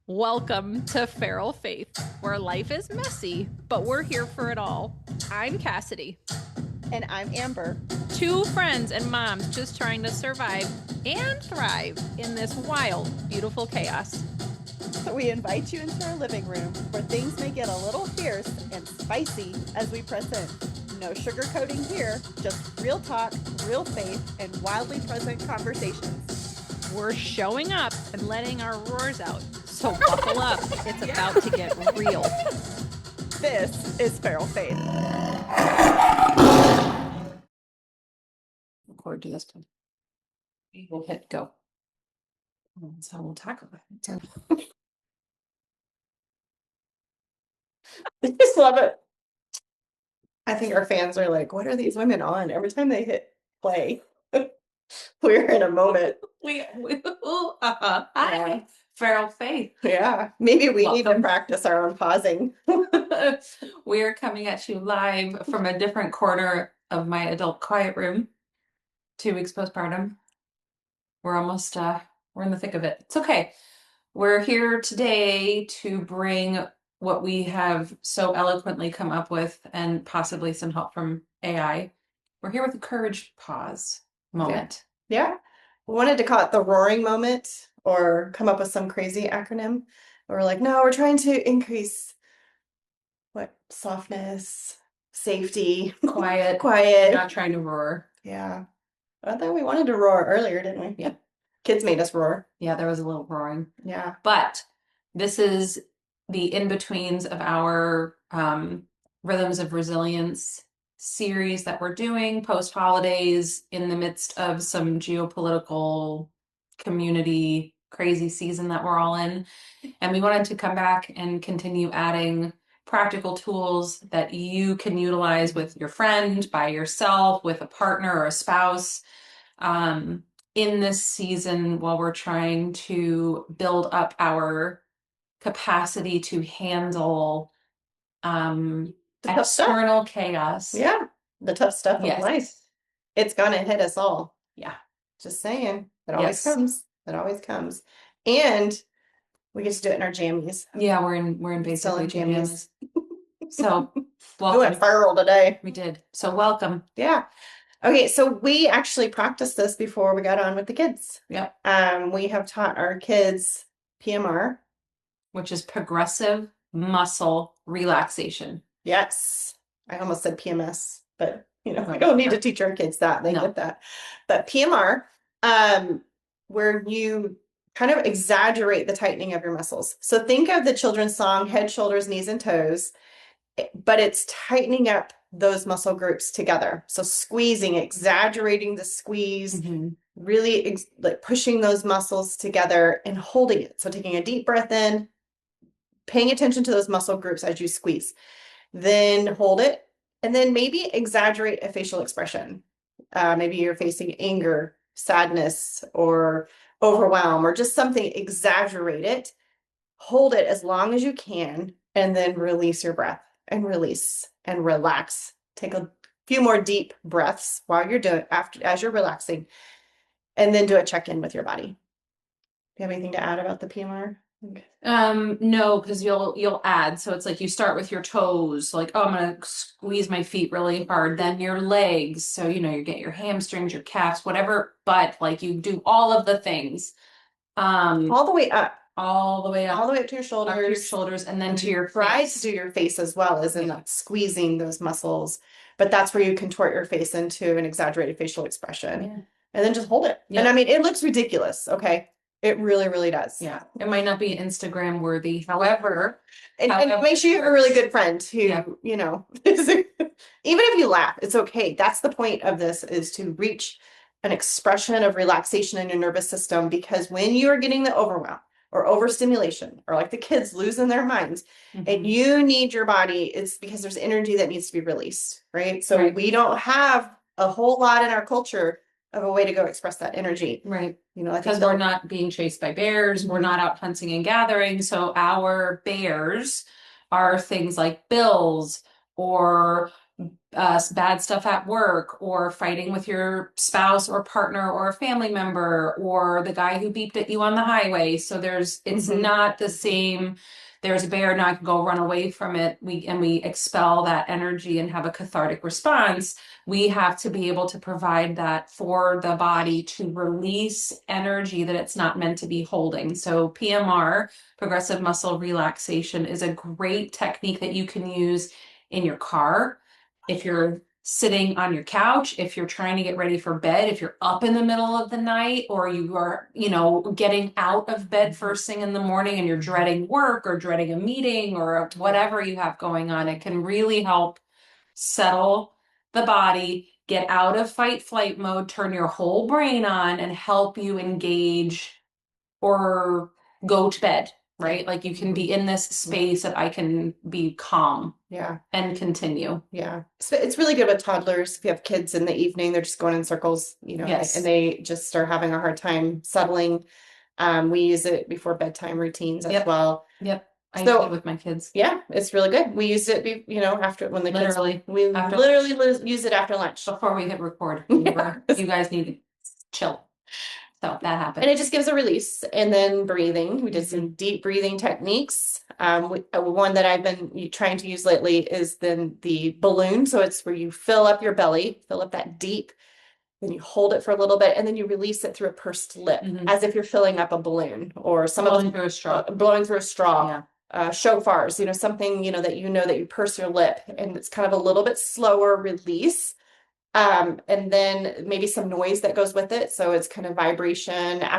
Welcome to Feral Faith, where life is messy, but we're here for it all. I'm Cassidy. And I'm Amber. Two friends and moms just trying to survive and thrive in this wild, beautiful chaos. So we invite you into our living room where things may get a little fierce and spicy as we press in. No sugarcoating here, just real talk, real faith, and wildly present conversations. We're showing up and letting our roars out. So buckle up. It's about to get real. This is Feral Faith. Record to this one. We'll hit go. That's how we'll tackle it. I just love it. I think our fans are like, what are these women on? Every time they hit play, we're in a moment. Hi, Feral Faith. Yeah, maybe we need to Welcome. practice our own pausing. We're coming at you live from a different corner of my adult quiet room. 2 weeks postpartum. We're almost we're in the thick of it. It's okay. We're here today to bring what we have so eloquently come up with and possibly some help from AI. We're here with a courage pause moment. Yeah. We wanted to call it the roaring moment or come up with some crazy acronym. We're like, no, we're trying to increase softness, safety, Quiet. quiet. Not trying to roar. Yeah. I thought we wanted to roar earlier, didn't we? Yeah. Kids made us roar. Yeah, there was a little roaring. Yeah. But this is the in-betweens of our Rhythms of Resilience series that we're doing post-holidays in the midst of some geopolitical community crazy season that we're all in. And we wanted to come back and continue adding practical tools that you can utilize with your friend, by yourself, with a partner or a spouse, in this season while we're trying to build up our capacity to handle The tough stuff. external chaos. Yeah. The tough stuff of Yes. life. It's gonna hit us all. Yeah. Just saying. It always Yes. comes. It always comes. And we get to do it in our jammies. Yeah, we're in Still basically in jammies. So We welcome. went feral today. We did. So welcome. Yeah. Okay, so we actually practiced this before we got on with the kids. Yep. We have taught our kids PMR. Which is progressive muscle relaxation. Yes. I almost said PMS, but we Right. don't need to teach our kids that. They No. get that. But PMR, where you kind of exaggerate the tightening of your muscles. So think of the children's song, head, shoulders, knees, and toes, but it's tightening up those muscle groups together. So squeezing, exaggerating the squeeze, really like pushing those muscles together and holding it. So taking a deep breath in, paying attention to those muscle groups as you squeeze, then hold it, and then maybe exaggerate a facial expression. Maybe you're facing anger, sadness, or overwhelm, or just something. Exaggerate it, hold it as long as you can, and then release your breath and release and relax. Take a few more deep breaths while you're doing as you're relaxing, and then do a check-in with your body. Do you have anything to add about the PMR? No, because you'll add. So it's like you start with your toes, like, oh, I'm gonna squeeze my feet really hard, then your legs. So you get your hamstrings, your calves, whatever, but like you do all of the things. All the way up. All the way up. All the way up to your shoulders. Up to your shoulders, and then to your try face. to do your face as well, as in like squeezing those muscles. But that's where you contort your face into an exaggerated facial expression. Yeah. And then just hold it. Yeah. And I mean, it looks ridiculous. Okay. It really, really does. Yeah. It might not be Instagram worthy. However, and make sure you have a really good friend who, Yeah. even if you laugh, it's okay. That's the point of this, is to reach an expression of relaxation in your nervous system, because when you are getting the overwhelm or overstimulation, or like the kids losing their minds, and you need your body, it's because there's energy that needs to be released, right? So Right. we don't have a whole lot in our culture of a way to go express that energy. Right. Because we're not being chased by bears, we're not out hunting and gathering. So our bears are things like bills or bad stuff at work, or fighting with your spouse or partner or a family member, or the guy who beeped at you on the highway. So it's Mhm. not the same. There's a bear, now I can go run away from it. We expel that energy and have a cathartic response. We have to be able to provide that for the body to release energy that it's not meant to be holding. So PMR, progressive muscle relaxation, is a great technique that you can use in your car, if you're sitting on your couch, if you're trying to get ready for bed, if you're up in the middle of the night, or you are, getting out of bed first thing in the morning and you're dreading work or dreading a meeting or whatever you have going on, it can really help settle the body, get out of fight flight mode, turn your whole brain on, and help you engage or go to bed, right? Like, you can be in this space that I can be calm Yeah. and continue. Yeah. So it's really good with toddlers. If you have kids in the evening, they're just going in circles, Yes. and they just are having a hard time settling. We use it before bedtime routines as Yep. well. Yep. I So- use it with my kids. Yeah, it's really good. We used it, after when the kids, Literally. we After- literally use it after lunch. Before we hit record. Yeah. You guys need to chill. So that happened. And it just gives a release. And then breathing. We did some deep breathing techniques. One that I've been trying to use lately is then the balloon. So it's where you fill up your belly, fill up that deep, then you hold it for a little bit, and then you release it through a pursed lip, as if you're filling up a balloon, or some Blowing of through a straw. blowing through a straw. Yeah. Shofars, something, that you purse your lip, and it's kind of a little bit slower release. And then maybe some noise that goes with it. So it's kind of vibration, it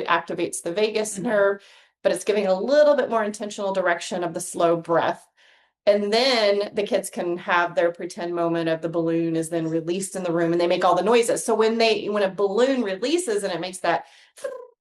activates the vagus nerve, but it's giving a little bit more intentional direction of the slow breath. And then the kids can have their pretend moment of the balloon is then released in the room, and they make all the noises. So when a balloon releases and it makes that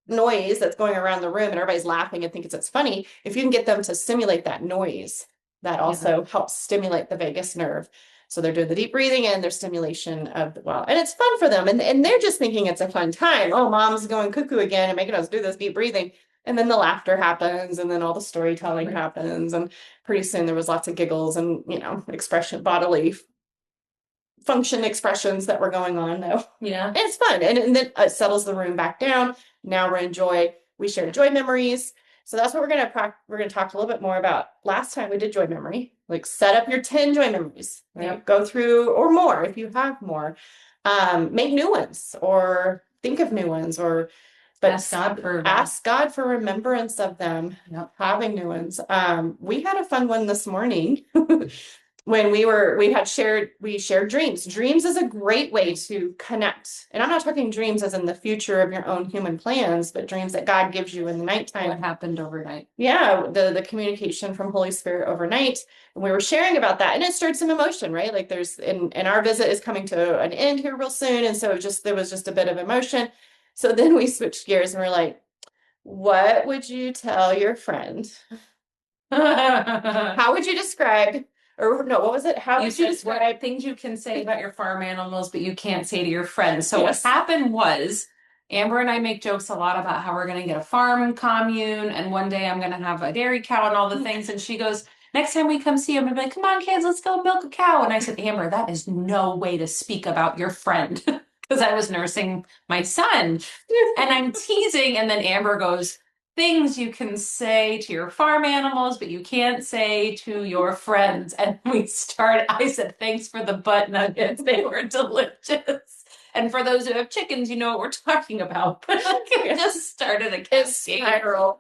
noise that's going around the room and everybody's laughing and thinks it's funny, if you can get them to simulate that noise, that also helps stimulate the vagus nerve. So they're doing the deep breathing and their stimulation of and it's fun for them. And they're just thinking it's a fun time. Oh, mom's going cuckoo again and making us do this deep breathing. And then the laughter happens, and then all the storytelling happens. And pretty soon there was lots of giggles and, bodily function expressions that were going on though. Yeah. And it's fun. And then it settles the room back down. Now we're in joy. We share joy memories. So that's what we're going to talk a little bit more about. Last time we did joy memory, like set up your 10 joy memories, right? Yep. Go through, or more if you have more, make new ones or think of new ones, but ask God for remembrance of them. Yep. Having new ones. We had a fun one this morning. When we shared dreams. Dreams is a great way to connect. And I'm not talking dreams as in the future of your own human plans, but dreams that God gives you in the nighttime. What happened overnight? Yeah, the communication from Holy Spirit overnight. And we were sharing about that, and it stirred some emotion, right? Like and our visit is coming to an end here real soon. And so there was just a bit of emotion. So then we switched gears and we're like, what would you tell your friend? How would you describe? Or no, what was it? How would you describe things you can say about your farm animals, but you can't say to your friends? So Yes. what happened was, Amber and I make jokes a lot about how we're going to get a farm commune, and one day I'm going to have a dairy cow and all the things. And she goes, next time we come see you, I'm going to be like, come on, kids, let's go milk a cow. And I said, Amber, that is no way to speak about your friend, because I was nursing my son. And I'm teasing, and then Amber goes, things you can say to your farm animals, but you can't say to your friends. And I said, thanks for the butt nuggets. They were delicious. And for those who have chickens, you know what we're talking about. But it just started a cascade.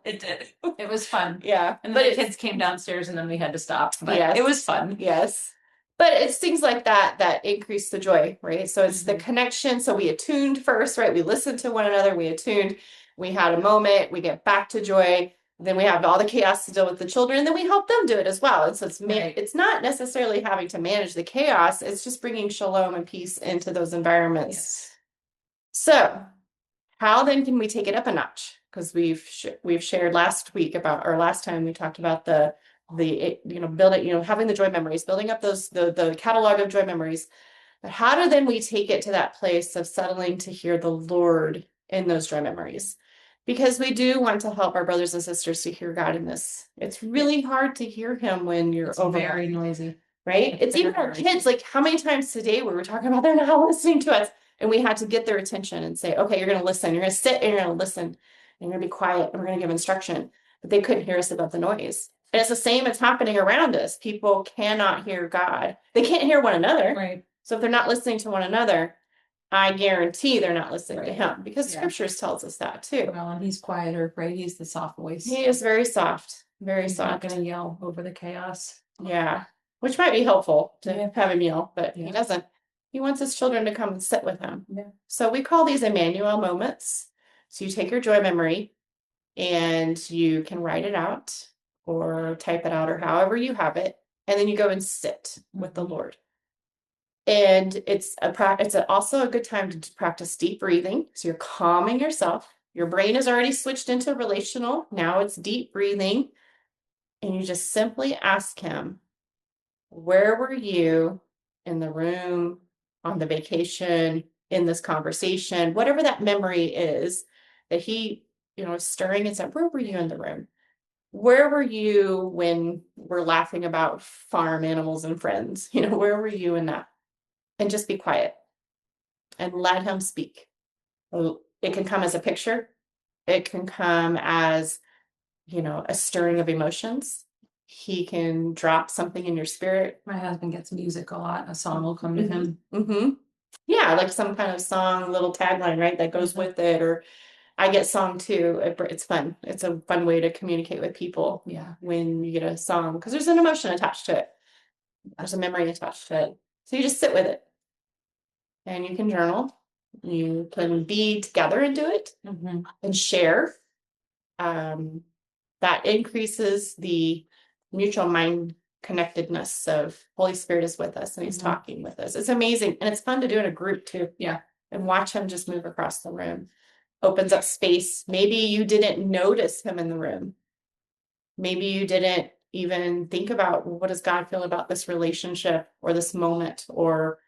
It did. It was fun. Yeah. And then the kids came downstairs and then we had to stop. But Yes. it was fun. Yes. But it's things like that increase the joy, right? So it's the connection. So we attuned first, right? We listened to one another, we attuned, we had a moment, we get back to joy. Then we have all the chaos to deal with the children, and then we help them do it as well. And so it's not necessarily having to manage the chaos, it's just bringing shalom and peace into those environments. Yes. So how then can we take it up a notch? Because we've shared last time we talked about building, having the joy memories, building up the catalog of joy memories. But how do then we take it to that place of settling to hear the Lord in those joy memories? Because we do want to help our brothers and sisters to hear God in this. It's really hard to hear him when you're It's very noisy. right? It's even our kids. Like, how many times today we were talking about they're not listening to us, and we had to get their attention and say, okay, you're going to listen. You're going to sit and you're going to listen, and you're going to be quiet, and we're going to give instruction. But they couldn't hear us above the noise. And it's the same that's happening around us. People cannot hear God. They can't hear one another. Right. So if they're not listening to one another, I guarantee they're not listening to him, because Yeah. scriptures tells us that too. Well, and he's quieter, right? He's the soft voice. He is very soft, very He's soft. not going to yell over the chaos. Yeah, which might be helpful to Yeah. have him yell, but he Yeah. doesn't. He wants his children to come and sit with him. Yeah. So we call these Emmanuel moments. So you take your joy memory and you can write it out or type it out or however you have it, and then you go and sit with the Lord. And it's also a good time to practice deep breathing. So you're calming yourself. Your brain is already switched into relational. Now it's deep breathing. And you just simply ask him, where were you in the room, on the vacation, in this conversation, whatever that memory is that he, is stirring and said, where were you in the room? Where were you when we're laughing about farm animals and friends? Where were you in that? And just be quiet and let him speak. It can come as a picture. It can come as, a stirring of emotions. He can drop something in your spirit. My husband gets music a lot. A song will come to him. Mm-hmm. Yeah, like some kind of song, little tagline, right, that goes with it. Or I get song too. It's fun. It's a fun way to communicate with people. Yeah. When you get a song, because there's an emotion attached to it. There's a memory attached to it. So you just sit with it. And you can journal. You can be together and do it and share. That increases the mutual mind connectedness of Holy Spirit is with us and he's talking with us. It's amazing. And it's fun to do in a group too. Yeah. And watch him just move across the room. Opens up space. Maybe you didn't notice him in the room. Maybe you didn't even think about, well, what does God feel about this relationship or this moment, or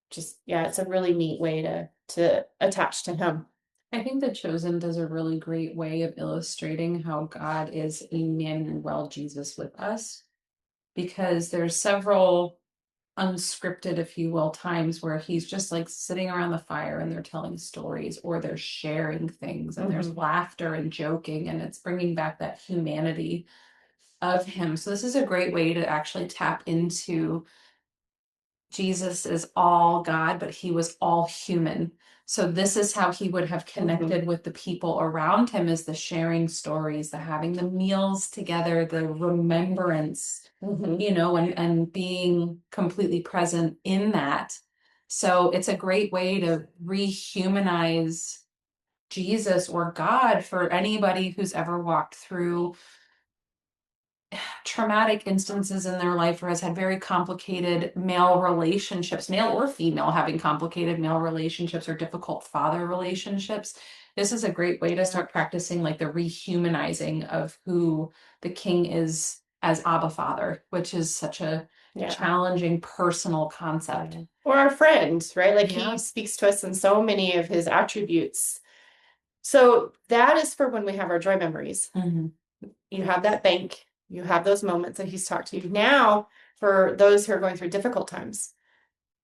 just, it's a really neat way to attach to him. I think The Chosen does a really great way of illustrating how God is Emmanuel, Jesus with us, because there's several unscripted, if you will, times where he's just like sitting around the fire and they're telling stories or they're sharing things and there's laughter and joking, and it's bringing back that humanity of him. So this is a great way to actually tap into Jesus is all God, but he was all human. So this is how he would have connected with the people around him, is the sharing stories, the having the meals together, the remembrance, and being completely present in that. So it's a great way to rehumanize Jesus or God for anybody who's ever walked through traumatic instances in their life or has had very complicated male relationships, male or female, having complicated male relationships or difficult father relationships. This is a great way to start practicing like the rehumanizing of who the king is as Abba Father, which is such a challenging personal concept. Or our friend, right? Like he speaks to us in so many of his attributes. So that is for when we have our joy memories. You have that bank. You have those moments that he's talked to you. Now, for those who are going through difficult times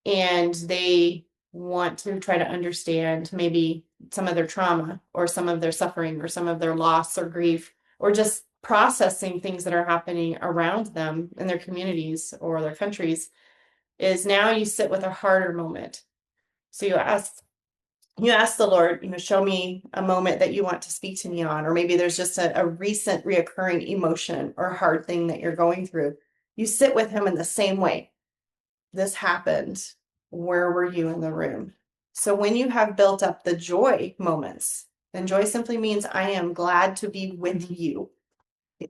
and they want to try to understand maybe some of their trauma or some of their suffering or some of their loss or grief, or just processing things that are happening around them in their communities or their countries, is now you sit with a harder moment. So you ask the Lord, show me a moment that you want to speak to me on, or maybe there's just a recent reoccurring emotion or hard thing that you're going through. You sit with him in the same way. This happened. Where were you in the room? So when you have built up the joy moments, then joy simply means I am glad to be with you.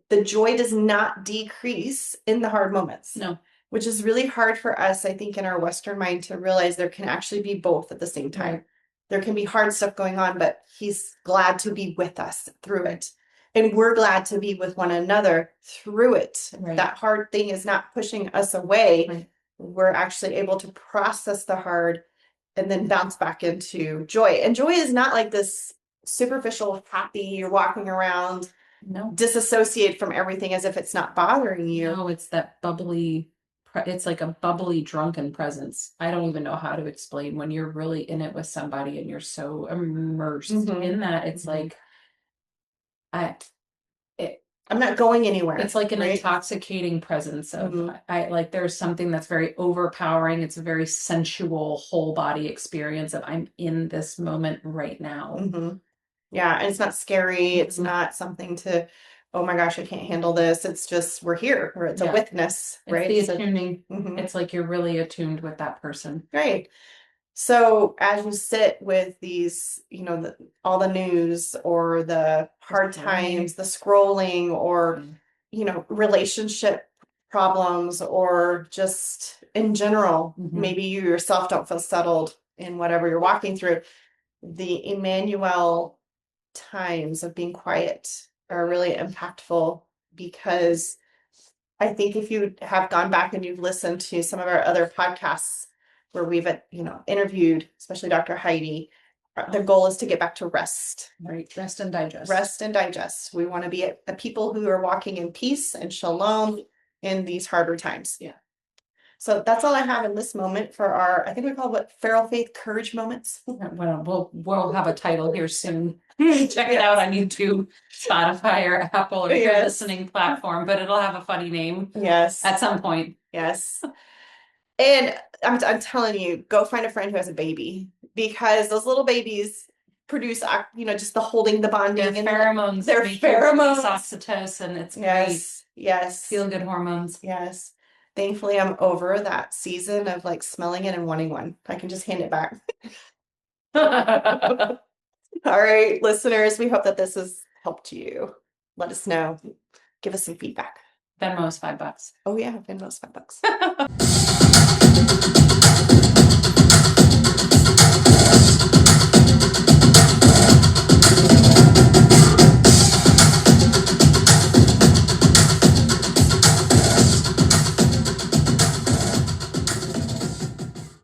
The joy does not decrease in the hard moments. No. Which is really hard for us, I think, in our Western mind to realize there can actually be both at the same time. Right. There can be hard stuff going on, but he's glad to be with us through it. And we're glad to be with one another through it. Right. That hard thing is not pushing us away. Right. We're actually able to process the hard and then bounce back into joy. And joy is not like this superficial happy, you're walking around, disassociate from everything as if it's not bothering you. No, it's that bubbly it's like a bubbly, drunken presence. I don't even know how to explain when you're really in it with somebody and you're so immersed Mhm. in that. It's Mhm. like, I'm not going anywhere. it's like an right? intoxicating presence of, Mhm. I like, there's something that's very overpowering. It's a very sensual whole body experience of I'm in this moment right now. Mhm. Yeah, and it's not scary. It's Mhm. not something to, oh my gosh, I can't handle this. It's just we're here, or it's a Yeah. witness, It's right? the So, attuning. mhm. It's like you're really attuned with that person. Right. So as you sit with these, all the news or the hard times, the scrolling, or relationship problems, or just in general, Mhm. maybe you yourself don't feel settled in whatever you're walking through, the Emmanuel times of being quiet are really impactful, because I think if you have gone back and you've listened to some of our other podcasts where we've, interviewed, especially Dr. Heidi, the goal is to get back to rest. Right. Rest and digest. Rest and digest. We want to be a people who are walking in peace and shalom in these harder times. Yeah. So that's all I have in this moment for our, I think we call it Feral Faith Courage Moments. Well, we'll have a title here soon. Check it out on YouTube, Spotify, or Apple, or your Yes. listening platform, but it'll have a funny name Yes. at some point. Yes. And I'm telling you, go find a friend who has a baby, because those little babies produce, just the holding, the bonding, Their pheromones. Their make you pheromones. release oxytocin. It's Yes. great. Yes. Feel good hormones. Yes. Thankfully, I'm over that season of like smelling it and wanting one. I can just hand it back. All right, listeners, we hope that this has helped you. Let us know. Give us some feedback. Venmo's $5. Oh yeah, Venmo's $5.